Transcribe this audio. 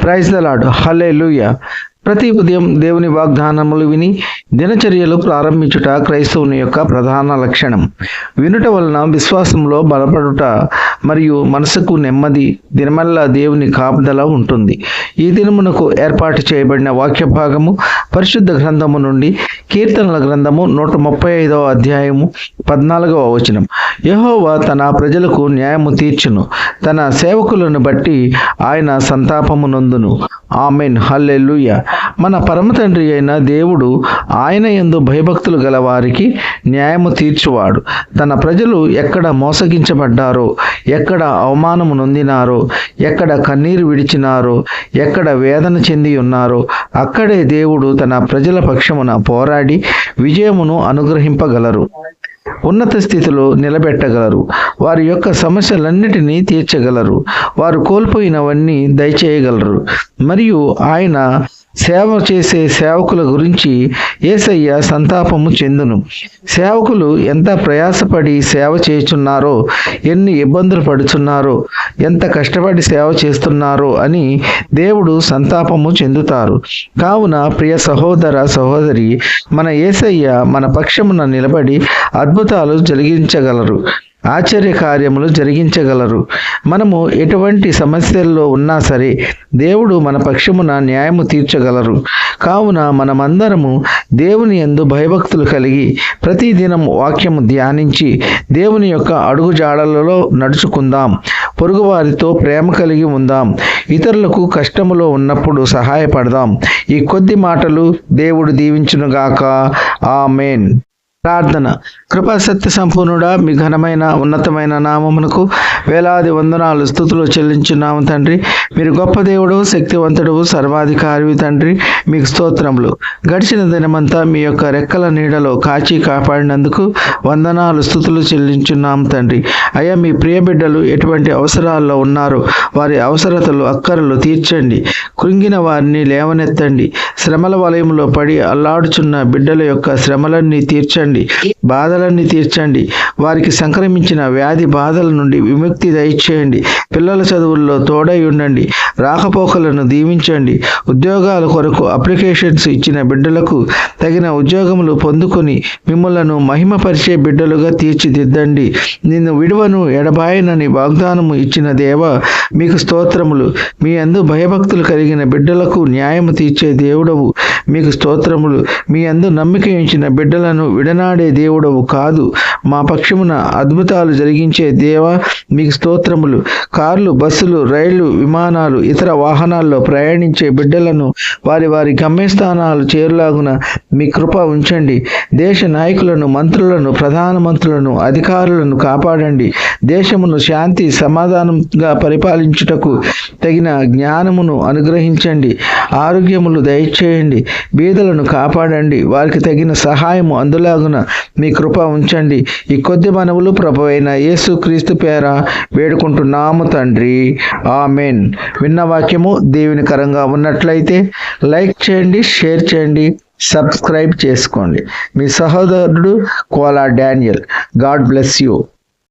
Praise the lord. హల్లెలూయా. ప్రతి ఉదయం దేవుని వాగ్దానములు విని దినచర్యలు ప్రారంభించుట క్రైస్తవుని యొక్క ప్రధాన లక్షణం. వినుట వలన విశ్వాసంలో బలపడుట మరియు మనసుకు నెమ్మది, దినమల్లా దేవుని కాపుదల ఉంటుంది. ఈ దినమునకు ఏర్పాటు చేయబడిన వాక్య భాగము పరిశుద్ధ గ్రంథము నుండి కీర్తనల గ్రంథము 135వ అధ్యాయము 14వ వచనం. యెహోవా తన ప్రజలకు న్యాయము తీర్చును, తన సేవకులను బట్టి ఆయన సంతాపము నొందును. ఆమెన్. హల్లెలూయా. మన పరమ తండ్రి అయిన దేవుడు ఆయన యందు భయభక్తులు గల వారికి న్యాయము తీర్చువాడు. తన ప్రజలు ఎక్కడ మోసగించబడ్డారో, ఎక్కడ అవమానము నొందినారో, ఎక్కడ కన్నీరు విడిచినారో, ఎక్కడ వేదన చెంది ఉన్నారో అక్కడే దేవుడు తన ప్రజల పక్షమున పోరాడి విజయమును అనుగ్రహింపగలరు, ఉన్నత స్థితిలో నిలబెట్టగలరు, వారి యొక్క సమస్యలన్నిటినీ తీర్చగలరు, వారు కోల్పోయినవన్నీ దయచేయగలరు. మరియు ఆయన సేవ చేసే సేవకుల గురించి యేసయ్య సంతాపము చెందును. సేవకులు ఎంత ప్రయాసపడి సేవ చేస్తున్నారో, ఎన్ని ఇబ్బందులు పడుతున్నారో, ఎంత కష్టపడి సేవ చేస్తున్నారో అని దేవుడు సంతాపము చెందుతారు. కావున ప్రియ సహోదర సహోదరి, మన యేసయ్య మన పక్షమున నిలబడి అద్భుతాలు జరిగించగలరు, ఆశ్చర్య కార్యములు జరిగించగలరు. మనము ఎటువంటి సమస్యల్లో ఉన్నా సరే దేవుడు మన పక్షమున న్యాయము తీర్చగలరు. కావున మనమందరము దేవుని యందు భయభక్తులు కలిగి ప్రతిదినం వాక్యము ధ్యానించి దేవుని యొక్క అడుగుజాడలలో నడుచుకుందాం. పొరుగువారితో ప్రేమ కలిగి ఉందాం. ఇతరులకు కష్టములో ఉన్నప్పుడు సహాయపడదాం. ఈ కొద్ది మాటలు దేవుడు దీవించునుగాక. ఆమేన్. ప్రార్థన. కృపా సత్య సంపూర్ణుడా, మీ ఘనమైన ఉన్నతమైన నామమునకు వేలాది వందనాలు స్తుతులు చెల్లించున్నాము తండ్రి. మీరు గొప్ప దేవుడు, శక్తివంతుడు, సర్వాధికారి తండ్రి. మీకు స్తోత్రములు. గడిచిన దినమంతా మీ యొక్క రెక్కల నీడలో కాచి కాపాడినందుకు వందనాలు స్తుతులు చెల్లించున్నాము తండ్రి. అయ్యా, మీ ప్రియ బిడ్డలు ఎటువంటి అవసరాల్లో ఉన్నారో వారి అవసరతలు అక్కరలు తీర్చండి. కృంగిన వారిని లేవనెత్తండి. శ్రమల వలయంలో పడి అల్లాడుచున్న బిడ్డల యొక్క శ్రమలన్నీ తీర్చండి, బాధలన్నీ తీర్చండి. వారికి సంక్రమించిన వ్యాధి బాధల నుండి విముక్తి దయచేయండి. పిల్లల చదువుల్లో తోడై ఉండండి. రాకపోకలను దీవించండి. ఉద్యోగాల కొరకు అప్లికేషన్స్ ఇచ్చిన బిడ్డలకు తగిన ఉద్యోగములు పొందుకొని మిమ్మలను మహిమపరిచే బిడ్డలుగా తీర్చిదిద్దండి. నిన్ను విడువను ఎడబాయనని వాగ్దానము ఇచ్చిన దేవా, మీకు స్తోత్రములు. మీ యందు భయభక్తులు కలిగిన బిడ్డలకు న్యాయము తీర్చే దేవుడవు, మీకు స్తోత్రములు. మీ యందు నమ్మిక ఉంచిన బిడ్డలను విడనాడే దేవుడవు కాదు, మా పక్షమున అద్భుతాలు జరిగించే దేవా, మీకు స్తోత్రములు. కార్లు, బస్సులు, రైళ్లు, విమానాలు, ఇతర వాహనాల్లో ప్రయాణించే బిడ్డలను వారి వారి గమ్యస్థానాలు చేరులాగున మీ కృప ఉంచండి. దేశ నాయకులను, మంత్రులను, ప్రధానమంత్రులను, అధికారులను కాపాడండి. దేశమును శాంతి సమాధానంగా పరిపాలించుటకు తగిన జ్ఞానమును అనుగ్రహించండి. ఆరోగ్యములు దయచేయండి. బీదలను కాపాడండి. వారికి తగిన సహాయము అందులాగున మీ కృప ఉంచండి. ఈ కొద్ది మనవులు ప్రభువైన యేసు క్రీస్తు పేర వేడుకుంటున్నాము తండ్రి. ఆమెన్. విన్న వాక్యము దేవునికరంగా ఉన్నట్లయితే లైక్ చేయండి, షేర్ చేయండి, సబ్స్క్రైబ్ చేసుకోండి. మీ సహోదరుడు Kola Daniel. God bless you.